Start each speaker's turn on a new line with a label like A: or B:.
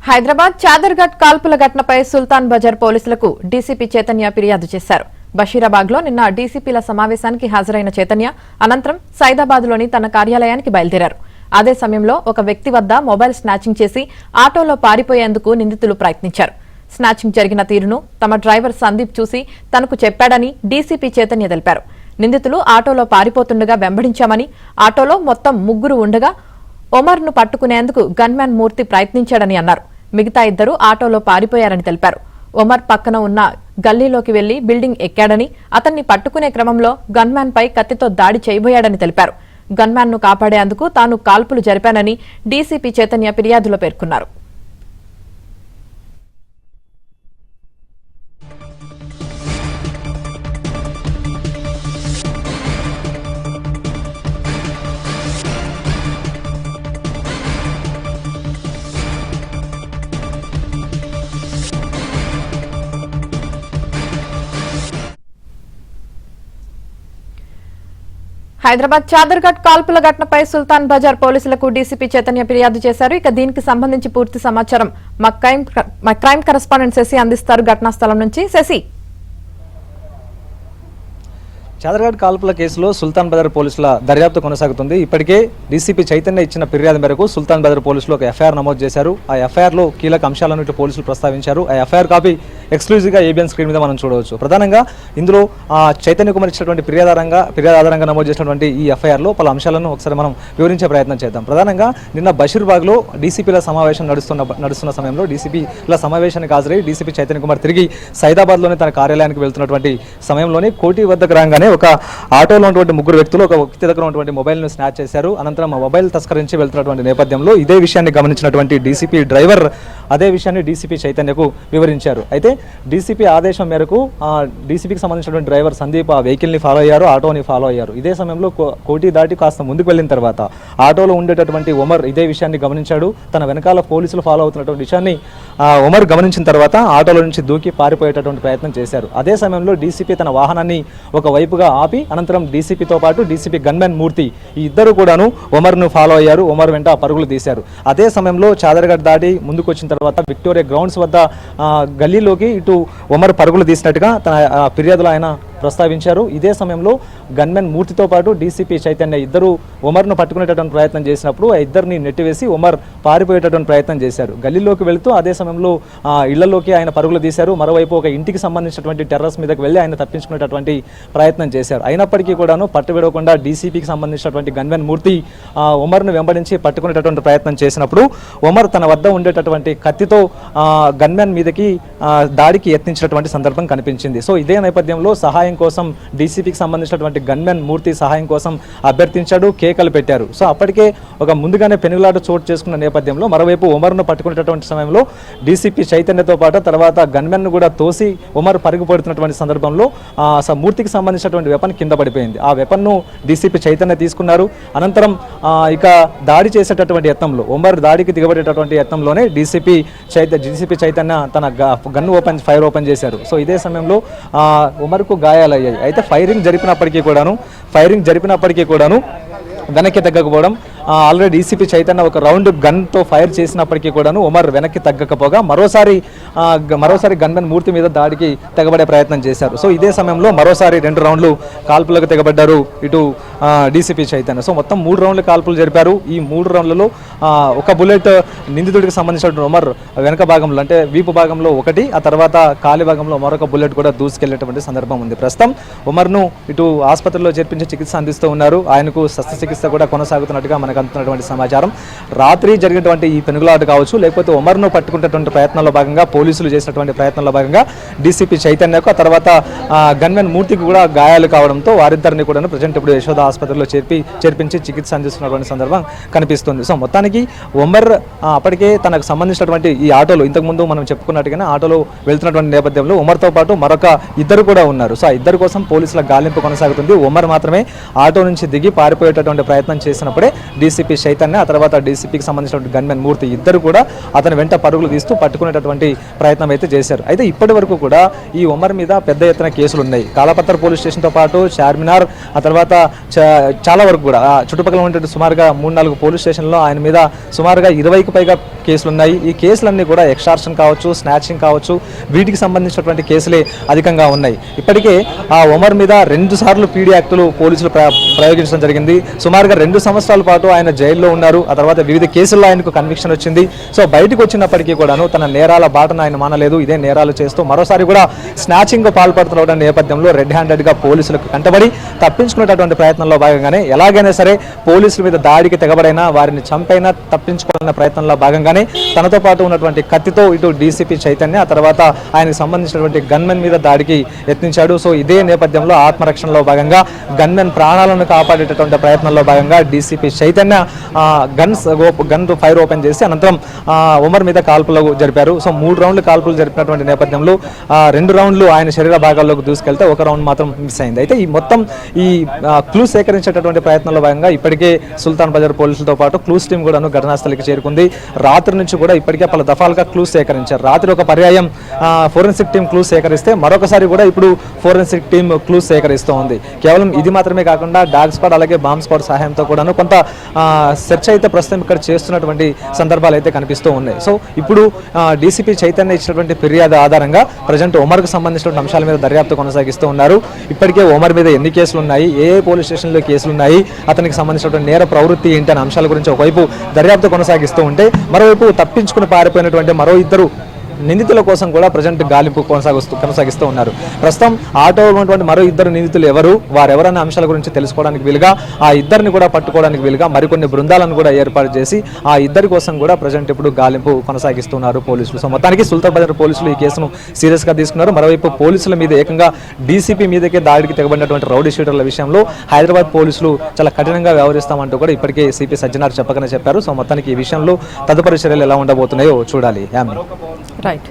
A: హైదరాబాద్ చాదర్ఘట్ కాల్పుల ఘటనపై సుల్తాన్ బజార్ పోలీసులకు డీసీపీ చైతన్య ఫిర్యాదు చేశారు. బషీరాబాద్ లో నిన్న డీసీపీల సమావేశానికి హాజరైన చైతన్య అనంతరం సైదాబాద్లోని తన కార్యాలయానికి బయలుదేరారు. అదే సమయంలో ఒక వ్యక్తి వద్ద మొబైల్ స్నాచింగ్ చేసి ఆటోలో పారిపోయేందుకు నిందితులు ప్రయత్నించారు. స్నాచింగ్ జరిగిన తీరును తమ డ్రైవర్ సందీప్ చూసి తనకు చెప్పాడని డీసీపీ చైతన్య తెలిపారు. నిందితులు ఆటోలో పారిపోతుండగా వెంబడించామని, ఆటోలో మొత్తం 3 ఉండగా ఒమర్ను పట్టుకునేందుకు గన్మ్యాన్ మూర్తి ప్రయత్నించాడని అన్నారు. మిగతా 2 ఆటోలో పారిపోయారని తెలిపారు. ఒమర్ పక్కన ఉన్న గల్లీలోకి వెళ్లి బిల్డింగ్ ఎక్కాడని, అతన్ని పట్టుకునే క్రమంలో గన్మ్యాన్ పై కత్తితో దాడి చేయబోయాడని తెలిపారు. గన్మ్యాన్ ను కాపాడేందుకు తాను కాల్పులు జరిపానని డీసీపీ చైతన్య ఫిర్యాదులో పేర్కొన్నారు. హైదరాబాద్ చాదర్ఘట్ కాల్పుల ఘటనపై సుల్తాన్ బజార్ పోలీసులకు డీసీపీ చైతన్య ఫిర్యాదు చేశారు. ఇక దీనికి సంబంధించి పూర్తి సమాచారం మా క్రైమ్ కరెస్పాండెంట్ శశి అందిస్తారు ఘటనా స్థలం నుంచి. శశి,
B: చాదర్ఘట్ కాల్పుల కేసులో సుల్తాన్ బజార్ పోలీసుల దర్యాప్తు కొనసాగుతుంది. ఇప్పటికే డీసీపీ చైతన్య ఇచ్చిన ఫిర్యాదు మేరకు సుల్తాన్ బజార్ పోలీసులు ఒక ఎఫ్ఐఆర్ నమోదు చేశారు. ఆ ఎఫ్ఐఆర్లో కీలక అంశాలను ఇటు పోలీసులు ప్రస్తావించారు. ఆ ఎఫ్ఐఆర్ కాపీ ఎక్స్క్లూజివ్గా ఏబిఎన్ స్క్రీన్ మీద మనం చూడవచ్చు. ప్రధానంగా ఇందులో చైతన్య కుమార్ ఇచ్చినటువంటి ఫిర్యాదు ఆధారంగా నమోదు చేసినటువంటి ఈ ఎఫ్ఐఆర్లో పలు అంశాలను ఒకసారి మనం వివరించే ప్రయత్నం చేద్దాం. ప్రధానంగా నిన్న బషీర్బాగ్లో డీసీపీల సమావేశం నడుస్తున్న సమయంలో డీసీపీల సమావేశానికి హాజరై డీసీపీ చైతన్య కుమార్ తిరిగి సైదాబాద్లోని తన కార్యాలయానికి వెళ్తున్నటువంటి సమయంలోనే కోటి వద్దకు రాగానే ఒక ఆటోలో ఉన్నటువంటి 3 వ్యక్తులు ఒక వ్యక్తి దగ్గర ఉన్నటువంటి మొబైల్ను స్నాచ్ చేశారు. అనంతరం ఆ మొబైల్ తస్కరించి వెళ్తున్నటువంటి నేపథ్యంలో ఇదే విషయాన్ని గమనించినటువంటి డీసీపీ డ్రైవర్ అదే విషయాన్ని డీసీపీ చైతన్యకు వివరించారు. అయితే డీసీపీ ఆదేశం మేరకు డీసీపీకి సంబంధించినటువంటి డ్రైవర్ సందీప్ ఆ వెహికల్ని ఫాలో అయ్యారు, ఆటోని ఫాలో అయ్యారు. ఇదే సమయంలో కోటి దాటి కాస్త ముందుకు వెళ్ళిన తర్వాత ఆటోలో ఉండేటటువంటి ఒమర్ ఇదే విషయాన్ని గమనించాడు. తన వెనకాల పోలీసులు ఫాలో అవుతున్నటువంటి విషయాన్ని ఒమర్ గమనించిన తర్వాత ఆటోలో నుంచి దూకి పారిపోయేటటువంటి ప్రయత్నం చేశారు. అదే సమయంలో డీసీపీ తన వాహనాన్ని ఒక వైపుగా ఆపి అనంతరం డీసీపీతో పాటు డీసీపీ గన్మ్యాన్ మూర్తి ఈ ఇద్దరు కూడాను ఒమర్ను ఫాలో అయ్యారు. ఒమర్ వెంట పరుగులు తీశారు. అదే సమయంలో చాదర్ఘట్ దాటి ముందుకు వచ్చిన తర్వాత విక్టోరియా గ్రౌండ్స్ వద్ద గల్లీలోకి ఇటు ఒమర్ పరుగులు తీసినట్టుగా తన ఫిర్యాదులో ఆయన ప్రస్తావించారు. ఇదే సమయంలో గన్మెన్ మూర్తితో పాటు డీసీపీ చైతన్య ఇద్దరు ఒమర్ను పట్టుకునేటటువంటి ప్రయత్నం చేసినప్పుడు ఆ ఇద్దరిని నెట్టివేసి ఒమర్ పారిపోయేటటువంటి ప్రయత్నం చేశారు. గల్లీలోకి వెళుతూ అదే సమయంలో ఇళ్లలోకి ఆయన పరుగులు తీశారు. మరోవైపు ఒక ఇంటికి సంబంధించినటువంటి టెర్రస్ మీదకి వెళ్ళి ఆయన తప్పించుకునేటటువంటి ప్రయత్నం చేశారు. అయినప్పటికీ కూడాను పట్టువిడకుండా డీసీపీకి సంబంధించినటువంటి గన్మెన్ మూర్తి ఒమర్ను వెంబడించి పట్టుకునేటటువంటి ప్రయత్నం చేసినప్పుడు ఒమర్ తన వద్ద ఉండేటటువంటి కత్తితో గన్మెన్ మీదకి దాడికి యత్నించినటువంటి సందర్భం కనిపించింది. సో ఇదే నేపథ్యంలో సహాయం కోసం డీసీపీకి సంబంధించినటువంటి గన్మెన్ మూర్తి సహాయం కోసం అభ్యర్థించాడు, కేకలు పెట్టారు. సో అప్పటికే ఒక ముందుగానే పెనుగులాట చోటు చేసుకున్న నేపథ్యంలో మరోవైపు ఒమర్ను పట్టుకునేటటువంటి సమయంలో డీసీపీ చైతన్యతో పాటు తర్వాత గన్మెన్ను కూడా తోసి ఒమర్ పరుగుపడుతున్నటువంటి సందర్భంలో మూర్తికి సంబంధించినటువంటి వెపన్ కింద పడిపోయింది. ఆ వెపన్ను డీసీపీ చైతన్య తీసుకున్నారు. అనంతరం ఇక దాడి చేసేటటువంటి యత్నంలో ఒమర్ దాడికి దిగబడేటటువంటి యత్నంలోనే డీసీపీ చైతన్య తన ఫైర్ ఓపెన్ చేశారు. సో ఇదే సమయంలో ఒమర్కు గాయాలయ్యాయి. అయితే ఫైరింగ్ జరిపినప్పటికీ కూడాను వెనక్కి తగ్గకపోవడం, ఆల్రెడీ డీసీపీ చైతన్య ఒక రౌండ్ గన్తో ఫైర్ చేసినప్పటికీ కూడాను ఒమర్ వెనక్కి తగ్గకపోగా మరోసారి గన్మెన్ మూర్తి మీద దాడికి తెగబడే ప్రయత్నం చేశారు. సో ఇదే సమయంలో మరోసారి 2 రౌండ్లు కాల్పులకు తెగబడ్డారు ఇటు డీసీపీ చైతన్య. సో మొత్తం 3 రౌండ్లు కాల్పులు జరిపారు. ఈ 3 రౌండ్లలో ఒక బుల్లెట్ నిందితుడికి సంబంధించిన ఒమర్ వెనక భాగంలో అంటే వీపు భాగంలో ఒకటి, ఆ తర్వాత కాలి భాగంలో మరొక బుల్లెట్ కూడా దూసుకెళ్లేటువంటి సందర్భం ఉంది. ప్రస్తుతం ఒమర్ను ఇటు ఆసుపత్రిలో చేర్పించి చికిత్స అందిస్తూ ఉన్నారు. ఆయనకు శస్త్రచికిత్స కూడా కొనసాగుతున్నట్టుగా మనకు అందుతున్నటువంటి సమాచారం. రాత్రి జరిగినటువంటి ఈ పెనుగులాట కావచ్చు, లేకపోతే ఒమర్ను పట్టుకునేటువంటి ప్రయత్నంలో భాగంగా పోలీసులు చేసినటువంటి ప్రయత్నంలో భాగంగా డీసీపీ చైతన్యకు ఆ తర్వాత గన్మెన్ మూర్తికి కూడా గాయాలు కావడంతో వారిద్దరిని కూడా ప్రజెంట్ ఇప్పుడు యశోద ఆసుపత్రిలో చేర్పించి చికిత్స అందిస్తున్నటువంటి సందర్భం కనిపిస్తుంది. సో మొత్తానికి ఒమర్ అప్పటికే తనకు సంబంధించినటువంటి ఈ ఆటోలో ఇంతకుముందు మనం చెప్పుకున్నట్టుగానే ఆటోలో వెళ్తున్నటువంటి నేపథ్యంలో ఒమర్తో పాటు మరొక ఇద్దరు కూడా ఉన్నారు. సో ఆ ఇద్దరు కోసం పోలీసుల గాలింపు కొనసాగుతుంది. ఒమర్ మాత్రమే ఆటో నుంచి దిగి పారిపోయేటటువంటి ప్రయత్నం చేసినప్పుడే డీసీపీ చైతన్య, ఆ తర్వాత డీసీపీకి సంబంధించినటువంటి గన్మెన్ మూర్తి ఇద్దరు కూడా అతని వెంట పరుగులు తీస్తూ పట్టుకునేటటువంటి ప్రయత్నం అయితే చేశారు. అయితే ఇప్పటి వరకు కూడా ఈ ఉమర్ మీద పెద్ద ఎత్తున కేసులు ఉన్నాయి. కాలాపత్ర పోలీస్ స్టేషన్తో పాటు చార్మినార్, ఆ తర్వాత చాలా వరకు కూడా చుట్టుపక్కల ఉన్నటువంటి సుమారుగా 3-4 పోలీస్ స్టేషన్లో ఆయన మీద సుమారుగా 20కి పైగా కేసులు ఉన్నాయి. ఈ కేసులన్నీ కూడా ఎక్స్టార్షన్ కావచ్చు, స్నాచింగ్ కావచ్చు, వీటికి సంబంధించినటువంటి కేసులే అధికంగా ఉన్నాయి. ఇప్పటికే ఆ ఉమర్ మీద 2 సార్లు పీడీ యాక్టులు పోలీసులు ప్రయోగించడం జరిగింది. సుమారుగా 2 సంవత్సరాల పాటు ఆయన జైల్లో ఉన్నారు. ఆ తర్వాత వివిధ కేసుల్లో ఆయనకు కన్విక్షన్ వచ్చింది. సో బయటకు వచ్చినప్పటికీ కూడాను తన నేరాల బాటను ఆయన మానలేదు. ఇదే నేరాలు చేస్తూ మరోసారి కూడా స్నాచింగ్ పాల్పడుతున్న నేపథ్యంలో రెడ్ హ్యాండెడ్గా పోలీసులకు కంటబడి తప్పించుకునేటటువంటి ప్రయత్నంలో భాగంగానే ఎలాగైనా సరే పోలీసుల మీద దాడికి తెగబడైనా, వారిని చంపైనా తప్పించుకోవాలన్న ప్రయత్నంలో భాగంగానే తనతో పాటు ఉన్నటువంటి కత్తితో ఇటు డీసీపీ చైతన్య, ఆ తర్వాత ఆయనకు సంబంధించినటువంటి గన్మెన్ మీద దాడికి యత్నించాడు. సో ఇదే నేపథ్యంలో ఆత్మరక్షణలో భాగంగా గన్మెన్ ప్రాణాలను కాపాడేటటువంటి ప్రయత్నంలో భాగంగా DCP Chaitanya gun fire open చేసి అనంతరం ఉమర్ మీద కాల్పులు జరిపారు. సో 3 రౌండ్లు కాల్పులు జరిపినటువంటి నేపథ్యంలో 2 రౌండ్లు ఆయన శరీర భాగాల్లోకి దూసుకెళ్తే 1 రౌండ్ మాత్రం మిస్ అయింది. అయితే ఈ క్లూ సేకరించేటటువంటి ప్రయత్నంలో భాగంగా ఇప్పటికే సుల్తాన్ బజార్ పోలీసులతో పాటు క్లూస్ టీం కూడాను ఘటనాస్థలికి చేరుకుంది. రాత్రి నుంచి కూడా ఇప్పటికే పలు దఫాలుగా క్లూ సేకరించారు. రాత్రి ఒక పర్యాయం ఫోరెన్సిక్ టీం క్లూ సేకరిస్తే మరొకసారి కూడా ఇప్పుడు ఫోరెన్సిక్ టీం క్లూ సేకరిస్తూ ఉంది. కేవలం ఇది మాత్రమే కాకుండా డాగ్ స్క్వాడ్ అలాగే బాంబ్ స్క్వాడ్ సహాయంతో కూడాను కొంత సెర్చ్ అయితే ప్రస్తుతం ఇక్కడ చేస్తున్నటువంటి సందర్భాలు అయితే కనిపిస్తూ ఉన్నాయి. సో ఇప్పుడు డీసీపీ చైతన్య ఇచ్చినటువంటి ఫిర్యాదు ఆధారంగా ప్రజెంట్ ఉమర్కు సంబంధించిన అంశాల మీద దర్యాప్తు కొనసాగిస్తూ ఉన్నారు. ఇప్పటికే ఉమర్ మీద ఎన్ని కేసులు ఉన్నాయి, ఏ పోలీస్ స్టేషన్లో కేసులు ఉన్నాయి, అతనికి సంబంధించినటువంటి నేర ప్రవృత్తి ఏంటి అనే అంశాల గురించి ఒకవైపు దర్యాప్తు కొనసాగిస్తూ ఉంటే మరోవైపు తప్పించుకుని పారిపోయినటువంటి మరో 2 నిందితుల కోసం కూడా ప్రజెంట్ గాలింపు కొనసాగిస్తూ ఉన్నారు. ప్రస్తుతం ఆటోలో ఉన్నటువంటి మరో 2 నిందితులు ఎవరు, వారెవరన్న అంశాల గురించి తెలుసుకోవడానికి వీలుగా ఆ ఇద్దరిని కూడా పట్టుకోవడానికి వీలుగా మరికొన్ని బృందాలను కూడా ఏర్పాటు చేసి ఆ ఇద్దరి కోసం కూడా ప్రజెంట్ ఇప్పుడు గాలింపు కొనసాగిస్తున్నారు పోలీసులు. సో మొత్తానికి సుల్తాన్ బజార్ పోలీసులు ఈ కేసును సీరియస్గా తీసుకున్నారు. మరోవైపు పోలీసుల మీద ఏకంగా డీసీపీ మీదకే దాడికి తెగబడినటువంటి రౌడీ షీటర్ల విషయంలో హైదరాబాద్ పోలీసులు చాలా కఠినంగా వ్యవహరిస్తామంటూ కూడా ఇప్పటికే సిపి సజ్జనార్ చెప్పకనే చెప్పారు. సో మొత్తానికి ఈ విషయంలో తదుపరి చర్యలు ఎలా ఉండబోతున్నాయో చూడాలి.
A: రైట్.